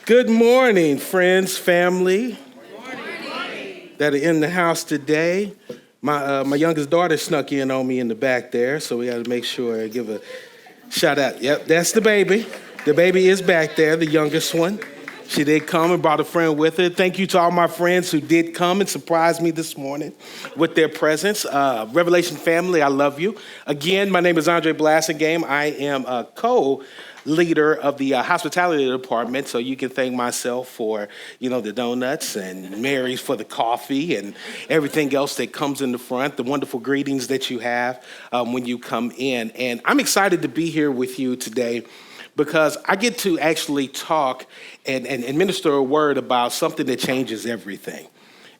Good morning, friends, family that are in the house today. My youngest daughter snuck in on me in the back there, so we got to make sure I give a shout out. Yep, that's the baby. The baby is back there, the youngest one. She did come and brought a friend with her. Thank you to all my friends who did come and surprise me this morning with their presence. Revelation family, I love you. Again, my name is Andre Blassingame. I am a co-leader of the hospitality department, so you can thank myself for, the donuts and Mary's for the coffee and everything else that comes in the front, the wonderful greetings that you have when you come in. And I'm excited to be here with you today because I get to actually talk and minister a word about something that changes everything.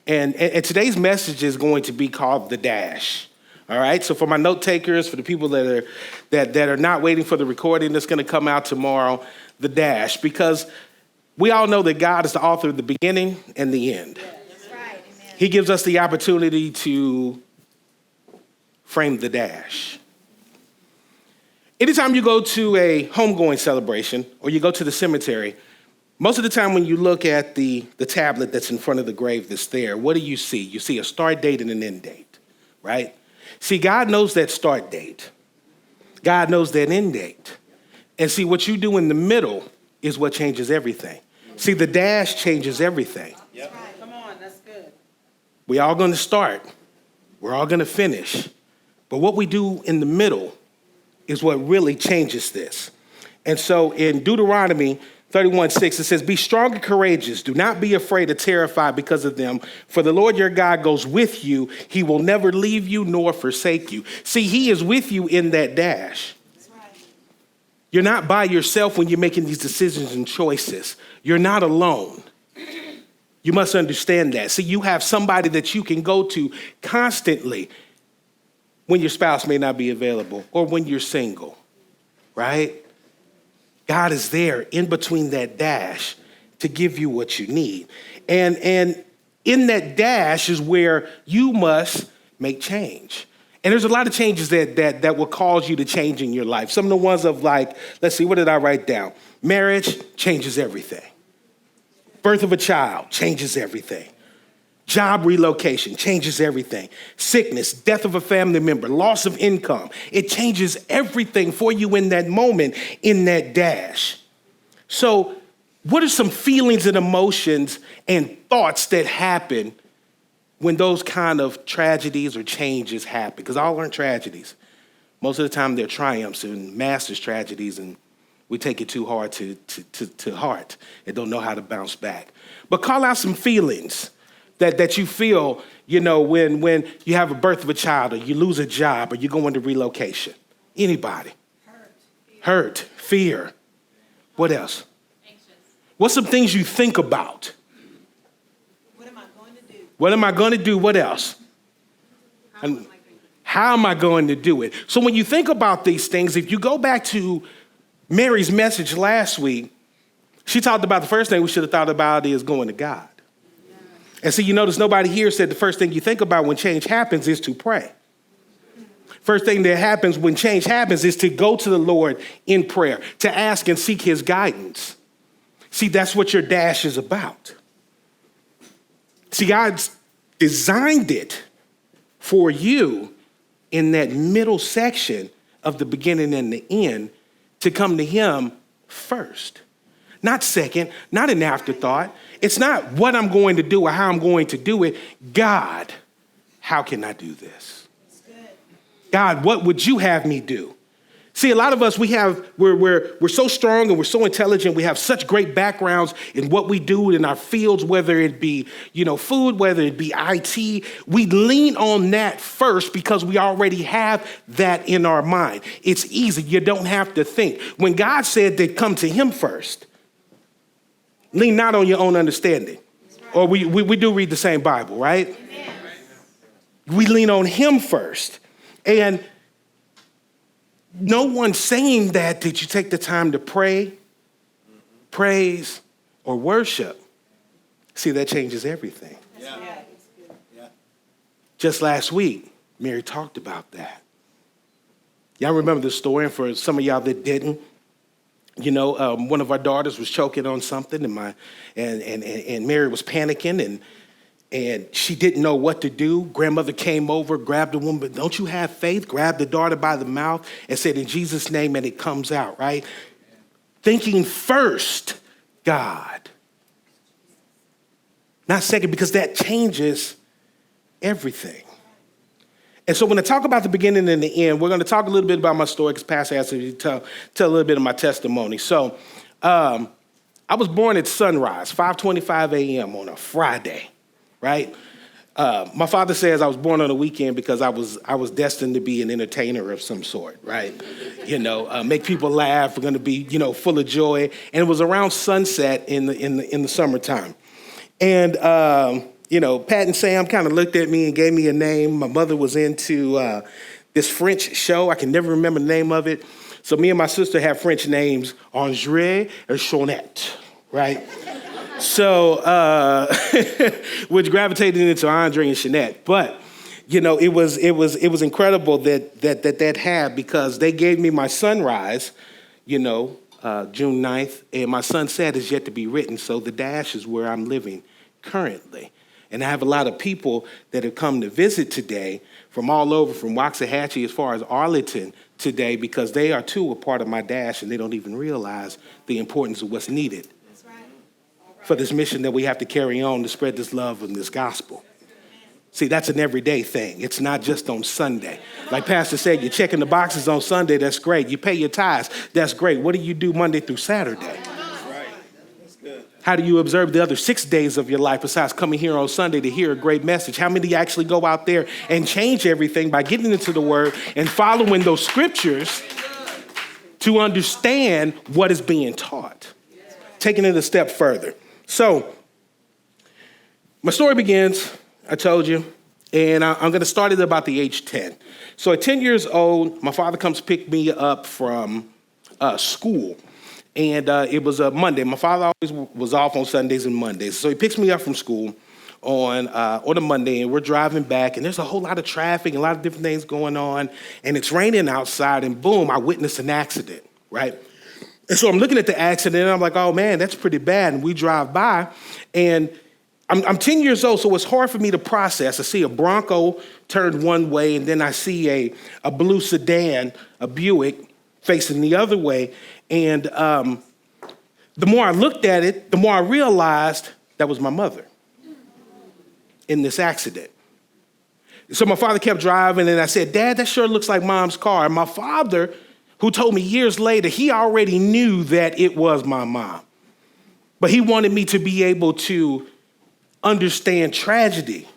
And today's message is going to be called The Dash. All right, so for my note takers, for the people that are not waiting for the recording that's going to come out tomorrow, The Dash, because we all know that God is the author of the beginning and the end. That's right. Amen. He gives us the opportunity to frame the dash. Anytime you go to a homegoing celebration or you go to the cemetery, most of the time when you look at the tablet that's in front of the grave that's there, what do you see? You see a start date and an end date, right? See, God knows that start date. God knows that end date. And see, what you do in the middle is what changes everything. See, the dash changes everything. Yep. Right. Come on, that's good. We're all going to start. We're all going to finish. But what we do in the middle is what really changes this. And so in Deuteronomy 31:6, it says, "Be strong and courageous. Do not be afraid or terrified because of them. For the Lord your God goes with you. He will never leave you nor forsake you." See, he is with you in that dash. That's right. You're not by yourself when you're making these decisions and choices. You're not alone. You must understand that. See, you have somebody that you can go to constantly when your spouse may not be available or when you're single, right? God is there in between that dash to give you what you need. And in that dash is where you must make change. And there's a lot of changes that will cause you to change in your life. Some of the ones of like, let's see, what did I write down? Marriage changes everything. Birth of a child changes everything. Job relocation changes everything. Sickness, death of a family member, loss of income. It changes everything for you in that moment, in that dash. So what are some feelings and emotions and thoughts that happen when those kind of tragedies or changes happen? Because all aren't tragedies. Most of the time they're triumphs and masters tragedies, and we take it too hard to heart and don't know how to bounce back. But call out some feelings that you feel, when you have a birth of a child or you lose a job or you go into relocation. Anybody? Hurt, fear. What else? Anxious. What's some things you think about? What am I going to do? What am I going to do? What else? And how am I going to do it? So when you think about these things, if you go back to Mary's message last week, she talked about the first thing we should have thought about is going to God. And so you notice nobody here said the first thing you think about when change happens is to pray. First thing that happens when change happens is to go to the Lord in prayer, to ask and seek his guidance. See, that's what your dash is about. See, God's designed it for you in that middle section of the beginning and the end to come to him first. Not second, not an afterthought. It's not what I'm going to do or how I'm going to do it. God, how can I do this? God, what would you have me do? See, a lot of us, we're so strong and we're so intelligent. We have such great backgrounds in what we do in our fields, whether it be, food, whether it be IT. We lean on that first because we already have that in our mind. It's easy. You don't have to think. When God said that come to him first, lean not on your own understanding. Right. Or we do read the same Bible, right? Amen. We lean on him first. And no one's saying that you take the time to pray, praise, or worship. See, that changes everything. Yeah. Yeah. Just last week, Mary talked about that. Y'all remember the story, and for some of y'all that didn't, One of our daughters was choking on something, and Mary was panicking, and she didn't know what to do. Grandmother came over, grabbed the woman, don't you have faith? Grabbed the daughter by the mouth and said, in Jesus' name, and it comes out, right? Thinking first, God. Not second, because that changes everything. And so when I talk about the beginning and the end, we're going to talk a little bit about my story because Pastor asked me to tell a little bit of my testimony. So I was born at sunrise, 5:25 a.m. on a Friday, right? My father says I was born on a weekend because I was destined to be an entertainer of some sort, right? Make people laugh. We're going to be, full of joy. And it was around sunset in the summertime. And Pat and Sam kind of looked at me and gave me a name. My mother was into this French show. I can never remember the name of it. So me and my sister have French names, Andre or Chonette, right? So, which gravitated into Andre and Jeanette. But, it was incredible that had, because they gave me my sunrise, June 9th, and my sunset is yet to be written. So the dash is where I'm living currently. And I have a lot of people that have come to visit today from all over, from Waxahachie as far as Arlington today, because they are too a part of my dash, and they don't even realize the importance of what's needed for this mission that we have to carry on to spread this love and this gospel. See, that's an everyday thing. It's not just on Sunday. Like Pastor said, you're checking the boxes on Sunday, that's great. You pay your tithes, that's great. What do you do Monday through Saturday? How do you observe the other 6 days of your life besides coming here on Sunday to hear a great message? How many actually go out there and change everything by getting into the Word and following those scriptures to understand what is being taught? Taking it a step further. So my story begins, I told you, and I'm going to start at about the age 10. So at 10 years old, my father comes pick me up from school. And it was a Monday. My father always was off on Sundays and Mondays. So he picks me up from school on a Monday, and we're driving back, and there's a whole lot of traffic and a lot of different things going on, and it's raining outside, and boom, I witnessed an accident, right? And so I'm looking at the accident, and I'm like, oh, man, that's pretty bad. And we drive by, and I'm 10 years old, so it's hard for me to process. I see a Bronco turned one way, and then I see a blue sedan, a Buick, facing the other way. And the more I looked at it, the more I realized that was my mother in this accident. So my father kept driving, and I said, Dad, that sure looks like Mom's car. And my father, who told me years later, he already knew that it was my mom. But he wanted me to be able to understand tragedy.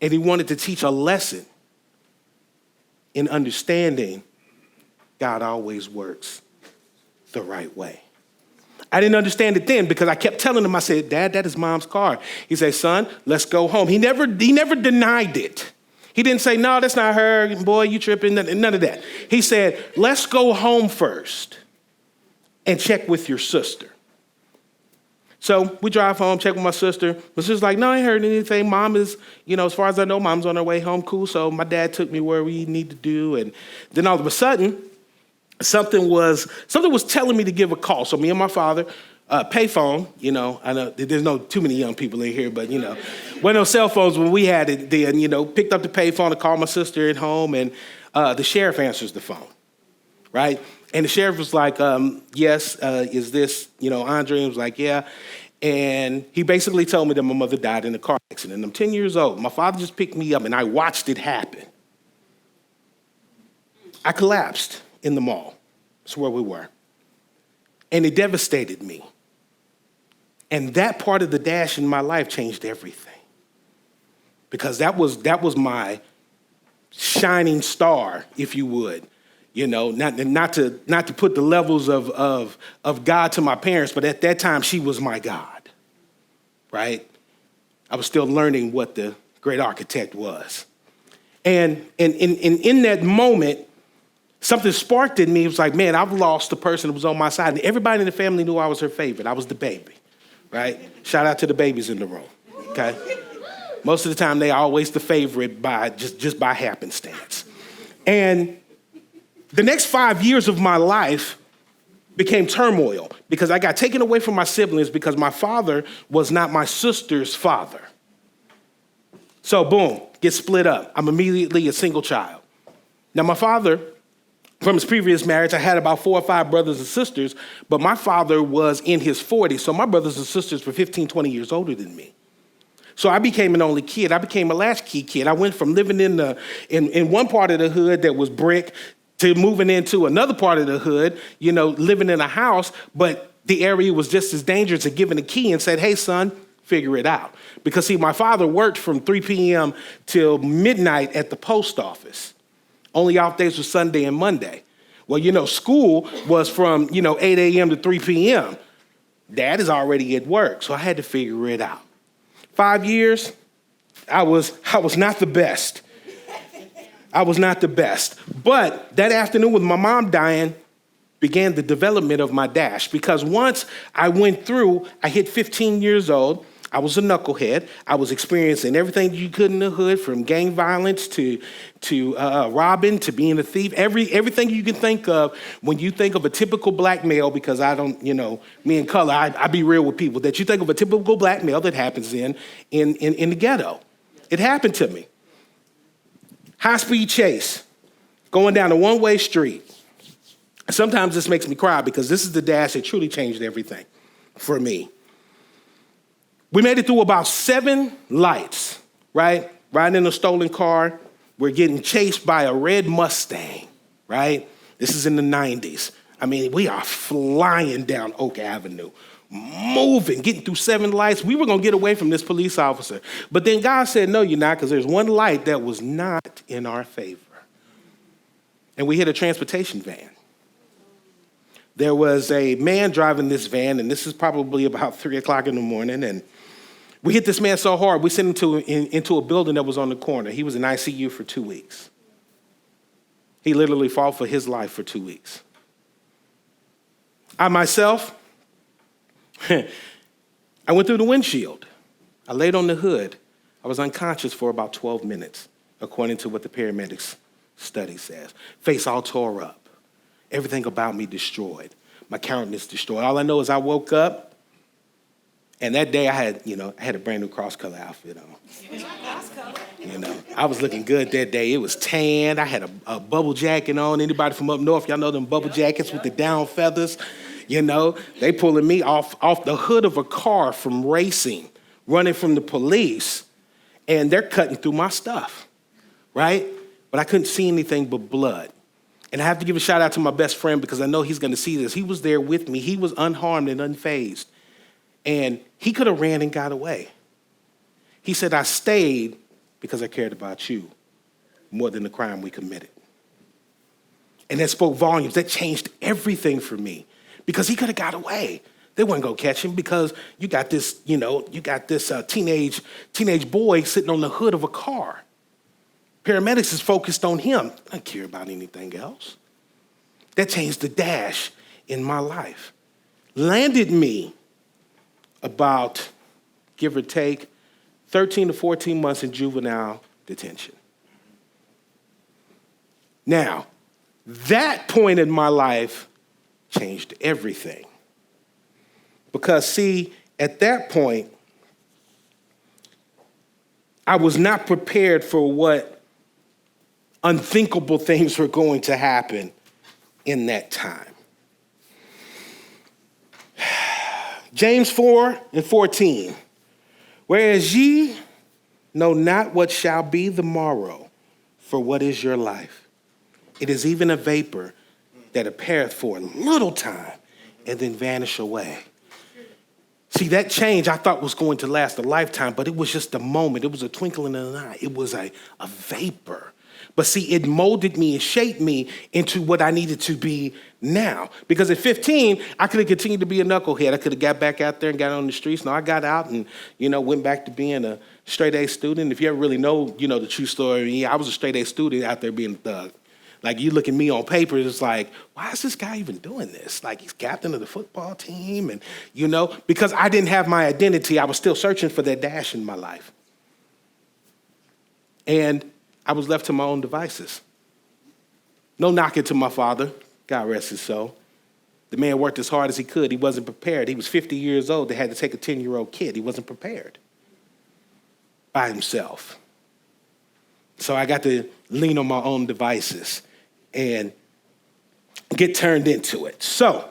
And he wanted to teach a lesson in understanding God always works the right way. I didn't understand it then because I kept telling him, I said, Dad, that is Mom's car. He said, son, let's go home. He never denied it. He didn't say, no, that's not her. Boy, you tripping. None of that. He said, let's go home first and check with your sister. So we drive home, check with my sister. My sister's like, no, I ain't heard anything. Mom is, as far as I know, Mom's on her way home. Cool. So my dad took me where we need to do. And then all of a sudden, something was telling me to give a call. So me and my father, payphone, I know there's no too many young people in here, but, one of those cell phones when we had it then, picked up the payphone to call my sister at home, and the sheriff answers the phone, right? And the sheriff was like, yes, is this, Andre? And was like, yeah. And he basically told me that my mother died in a car accident. I'm 10 years old. My father just picked me up, and I watched it happen. I collapsed in the mall. That's where we were. And it devastated me. And that part of the dash in my life changed everything. Because that was my shining star, if you would. Not to put the levels of God to my parents, but at that time, she was my God, right? I was still learning what the great architect was. And in that moment, something sparked in me. It was like, man, I've lost the person that was on my side. And everybody in the family knew I was her favorite. I was the baby, right? Shout out to the babies in the room, okay? Most of the time, they are always the favorite by just by happenstance. And The next 5 years of my life became turmoil because I got taken away from my siblings because my father was not my sister's father. So boom, get split up. I'm immediately a single child. Now my father, from his previous marriage, I had about 4 or 5 brothers and sisters, but my father was in his 40s. So my brothers and sisters were 15, 20 years older than me. So I became an only kid. I became a latchkey kid. I went from living in one part of the hood that was brick to moving into another part of the hood, living in a house, but the area was just as dangerous and given a key and said, hey, son, figure it out. Because, see, my father worked from 3 p.m. till midnight at the post office. Only off days were Sunday and Monday. Well, school was from, 8 a.m. to 3 p.m. Dad is already at work, so I had to figure it out. 5 years, I was not the best. I was not the best. But that afternoon with my mom dying began the development of my dash because once I went through, I hit 15 years old. I was a knucklehead. I was experiencing everything you could in the hood, from gang violence to robbing to being a thief. Everything you can think of when you think of a typical black male, because I don't, me and color, I be real with people, that you think of a typical black male that happens in the ghetto. It happened to me. High-speed chase, going down a one-way street. Sometimes this makes me cry because this is the dash that truly changed everything for me. We made it through about 7 lights, right? Riding in a stolen car. We're getting chased by a red Mustang, right? This is in the 90s. I mean, we are flying down Oak Avenue, moving, getting through 7 lights. We were going to get away from this police officer. But then God said, no, you're not, because there's one light that was not in our favor. And we hit a transportation van. There was a man driving this van, and this is probably about 3 o'clock in the morning, and we hit this man so hard, we sent him into a building that was on the corner. He was in ICU for 2 weeks. He literally fought for his life for 2 weeks. I myself, I went through the windshield. I laid on the hood. I was unconscious for about 12 minutes, according to what the paramedics study says. Face all tore up. Everything about me destroyed. My countenance destroyed. All I know is I woke up, and that day I had a brand new cross-color outfit on. I was looking good that day. It was tan. I had a bubble jacket on. Anybody from up north, y'all know them bubble jackets with the down feathers? They pulling me off the hood of a car from racing, running from the police, and they're cutting through my stuff, right? But I couldn't see anything but blood. And I have to give a shout out to my best friend because I know he's going to see this. He was there with me. He was unharmed and unfazed. And he could have ran and got away. He said, I stayed because I cared about you more than the crime we committed. And that spoke volumes. That changed everything for me because he could have got away. They weren't going to catch him because you got this teenage boy sitting on the hood of a car. Paramedics is focused on him. I don't care about anything else. That changed the dash in my life. Landed me about, give or take, 13 to 14 months in juvenile detention. Now, that point in my life changed everything. Because, see, at that point, I was not prepared for what unthinkable things were going to happen in that time. James 4:14. Whereas ye know not what shall be the morrow, for what is your life? It is even a vapor that appeareth for a little time and then vanish away. See, that change I thought was going to last a lifetime, but it was just a moment. It was a twinkling in an eye. It was a vapor. But see, it molded me and shaped me into what I needed to be now. Because at 15, I could have continued to be a knucklehead. I could have got back out there and got on the streets. No, I got out and, went back to being a straight A student. If you ever really know, the true story, I was a straight A student out there being a thug. Like, you look at me on paper, it's like, why is this guy even doing this? Like, he's captain of the football team. And, because I didn't have my identity, I was still searching for that dash in my life. And I was left to my own devices. No knocking to my father. God rest his soul. The man worked as hard as he could. He wasn't prepared. He was 50 years old. They had to take a 10-year-old kid. He wasn't prepared by himself. So I got to lean on my own devices and get turned into it. So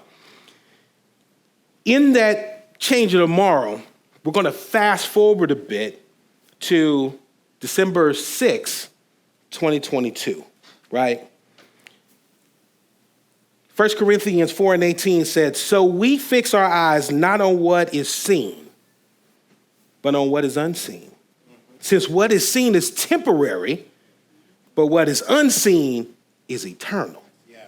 in that change of tomorrow, we're going to fast forward a bit to December 6, 2022, right? 1 Corinthians 4:18 said, so we fix our eyes not on what is seen, but on what is unseen. Since what is seen is temporary, but what is unseen is eternal. Yeah.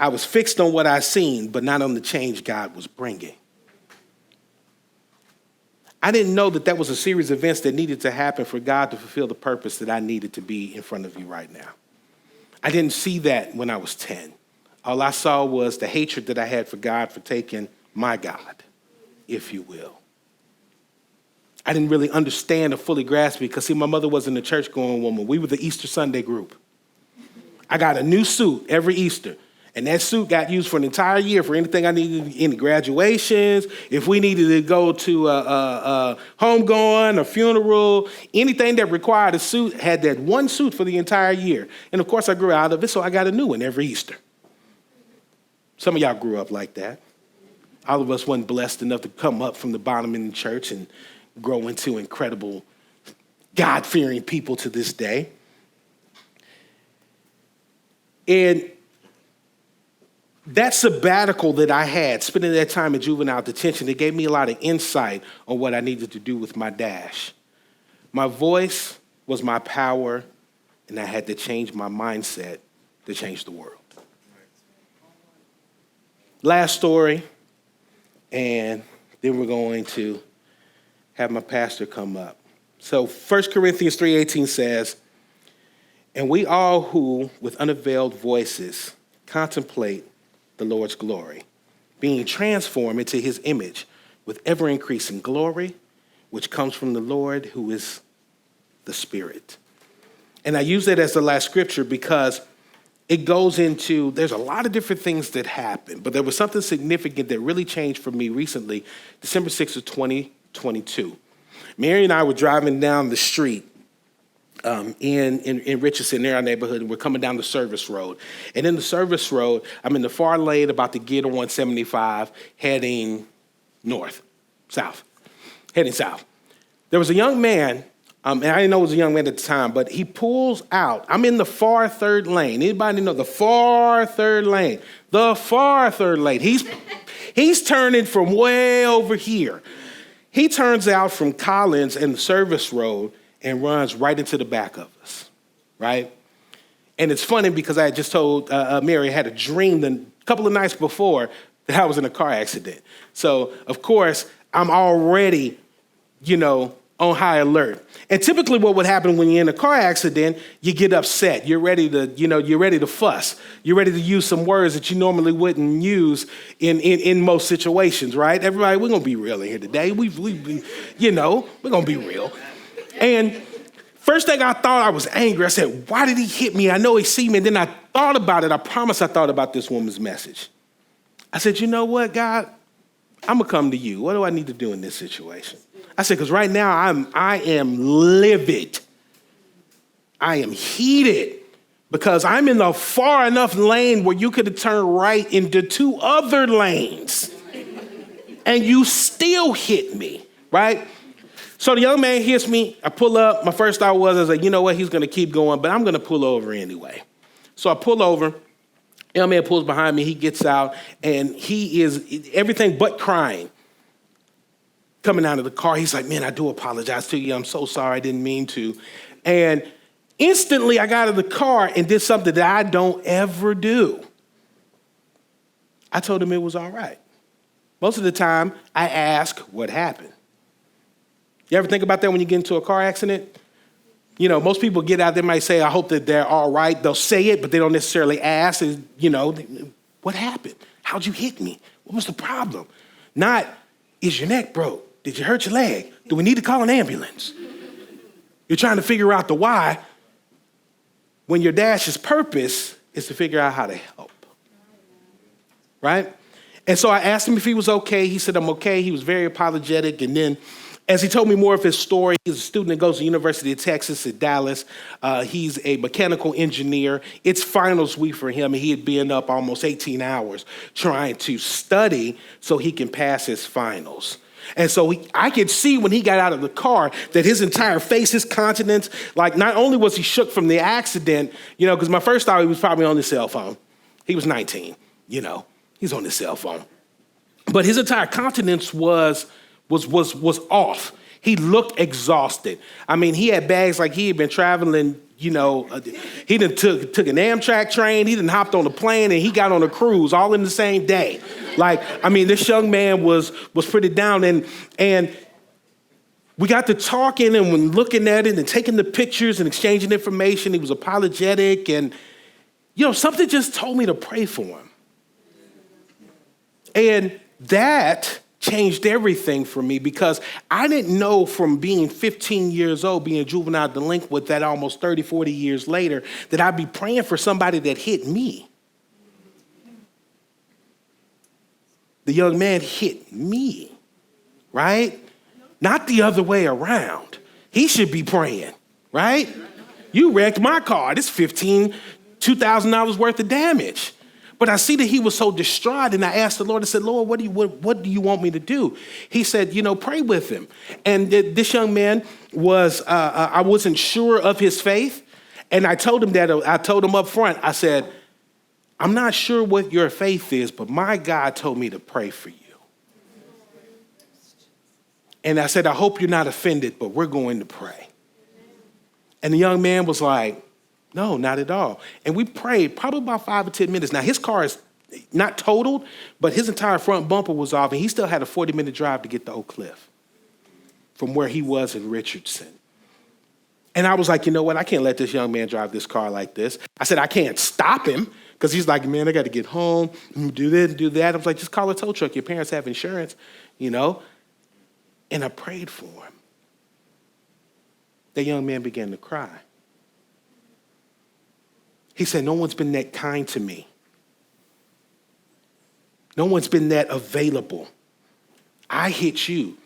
I was fixed on what I seen, but not on the change God was bringing. I didn't know that was a series of events that needed to happen for God to fulfill the purpose that I needed to be in front of you right now. I didn't see that when I was 10. All I saw was the hatred that I had for God for taking my God, if you will. I didn't really understand or fully grasp it because, see, my mother wasn't a church-going woman. We were the Easter Sunday group. I got a new suit every Easter, and that suit got used for an entire year for anything I needed, any graduations, if we needed to go to a homegoing, a funeral, anything that required a suit, had that one suit for the entire year. And, of course, I grew out of it, so I got a new one every Easter. Some of y'all grew up like that. All of us weren't blessed enough to come up from the bottom in the church and grow into incredible, God-fearing people to this day. And that sabbatical that I had, spending that time in juvenile detention, it gave me a lot of insight on what I needed to do with my dash. My voice was my power, and I had to change my mindset to change the world. Last story, and then we're going to have my pastor come up. So 1 Corinthians 3:18 says, and we all who with unveiled voices contemplate the Lord's glory, being transformed into his image with ever-increasing glory, which comes from the Lord who is the Spirit. And I use that as the last scripture because it goes into, there's a lot of different things that happen, but there was something significant that really changed for me recently, December 6th of 2022. Mary and I were driving down the street in Richardson, near our neighborhood, and we're coming down the service road. And in the service road, I'm in the far lane about to get on 175, heading heading south. There was a young man, and I didn't know it was a young man at the time, but he pulls out. I'm in the far third lane. Anybody know the far third lane? The far third lane. He's turning from way over here. He turns out from Collins and the service road and runs right into the back of us, right? And it's funny because I had just told Mary I had a dream a couple of nights before that I was in a car accident. So, of course, I'm already, on high alert. And typically what would happen when you're in a car accident, you get upset. You're ready to fuss. You're ready to use some words that you normally wouldn't use in most situations, right? Everybody, we're going to be real in here today. We're going to be real. And first thing I thought, I was angry. I said, why did he hit me? I know he see me. And then I thought about it. I promise I thought about this woman's message. I said, you know what, God? I'm going to come to you. What do I need to do in this situation? I said, because right now I am livid. I am heated because I'm in the far enough lane where you could have turned right into two other lanes. And you still hit me, right? So the young man hits me. I pull up. My first thought was, I was like, you know what? He's going to keep going, but I'm going to pull over anyway. So I pull over. The young man pulls behind me. He gets out, and he is everything but crying. Coming out of the car, he's like, man, I do apologize to you. I'm so sorry. I didn't mean to. And instantly, I got out of the car and did something that I don't ever do. I told him it was all right. Most of the time, I ask what happened. You ever think about that when you get into a car accident? Most people get out, they might say, I hope that they're all right. They'll say it, but they don't necessarily ask, what happened? How'd you hit me? What was the problem? Not, is your neck broke? Did you hurt your leg? Do we need to call an ambulance? You're trying to figure out the why when your dash's purpose is to figure out how to help. Right? And so I asked him if he was okay. He said, I'm okay. He was very apologetic. And then as he told me more of his story, he's a student that goes to the University of Texas at Dallas. He's a mechanical engineer. It's finals week for him, and he had been up almost 18 hours trying to study so he can pass his finals. And so I could see when he got out of the car that his entire face, his countenance, like not only was he shook from the accident, because my first thought he was probably on his cell phone. He was 19, he's on his cell phone. But his entire countenance was off. He looked exhausted. I mean, he had bags like he had been traveling, he done took an Amtrak train, he done hopped on a plane, and he got on a cruise all in the same day. This young man was pretty down, and we got to talking and when looking at it and taking the pictures and exchanging information, he was apologetic, and something just told me to pray for him. And that changed everything for me because I didn't know from being 15 years old, being a juvenile delinquent, that almost 30, 40 years later, that I'd be praying for somebody that hit me. The young man hit me, right? Not the other way around. He should be praying, right? You wrecked my car. It's $2,000 worth of damage. But I see that he was so distraught, and I asked the Lord, I said, Lord, what do you want me to do? He said, pray with him. And this young man I wasn't sure of his faith, and I told him up front, I said, I'm not sure what your faith is, but my God told me to pray for you. And I said, I hope you're not offended, but we're going to pray. And the young man was like, no, not at all. And we prayed probably about 5 or 10 minutes. Now, his car is not totaled, but his entire front bumper was off, and he still had a 40-minute drive to get to Oak Cliff from where he was in Richardson. And I was like, you know what? I can't let this young man drive this car like this. I said, I can't stop him because he's like, man, I got to get home, do this, do that. I was like, just call a tow truck. Your parents have insurance, And I prayed for him. The young man began to cry. He said, no one's been that kind to me. No one's been that available. I hit you.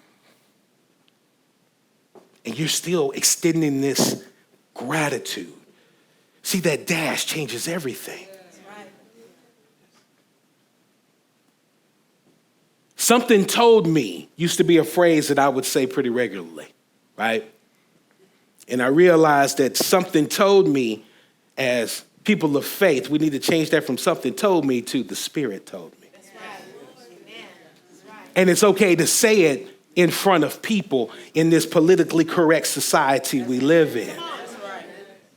And you're still extending this gratitude. See, that dash changes everything. Something told me used to be a phrase that I would say pretty regularly, right? And I realized that something told me as people of faith, we need to change that from something told me to the Spirit told me. That's right. Amen. That's right. And it's okay to say it in front of people in this politically correct society we live in.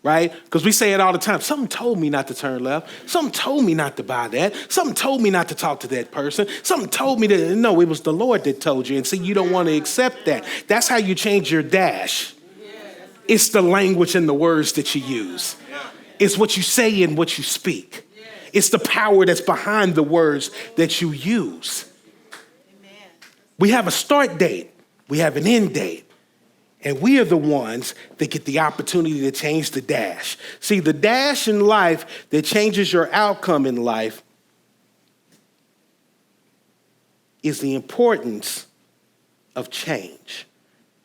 Right? Because we say it all the time. Something told me not to turn left. Something told me not to buy that. Something told me not to talk to that person. Something told me that, no, it was the Lord that told you. And see, you don't want to accept that. That's how you change your dash. It's the language and the words that you use. It's what you say and what you speak. It's the power that's behind the words that you use. We have a start date. We have an end date. And we are the ones that get the opportunity to change the dash. See, the dash in life that changes your outcome in life is the importance of change.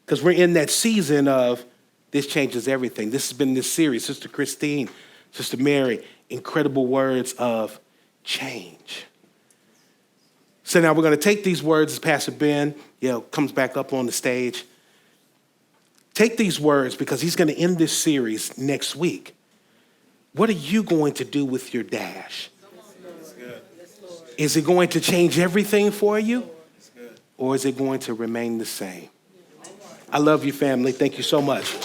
Because we're in that season of this changes everything. This has been this series. Sister Christine, Sister Mary, incredible words of change. So now we're going to take these words as Pastor Ben comes back up on the stage. Take these words because he's going to end this series next week. What are you going to do with your dash? Is it going to change everything for you? Or is it going to remain the same? I love you, family. Thank you so much.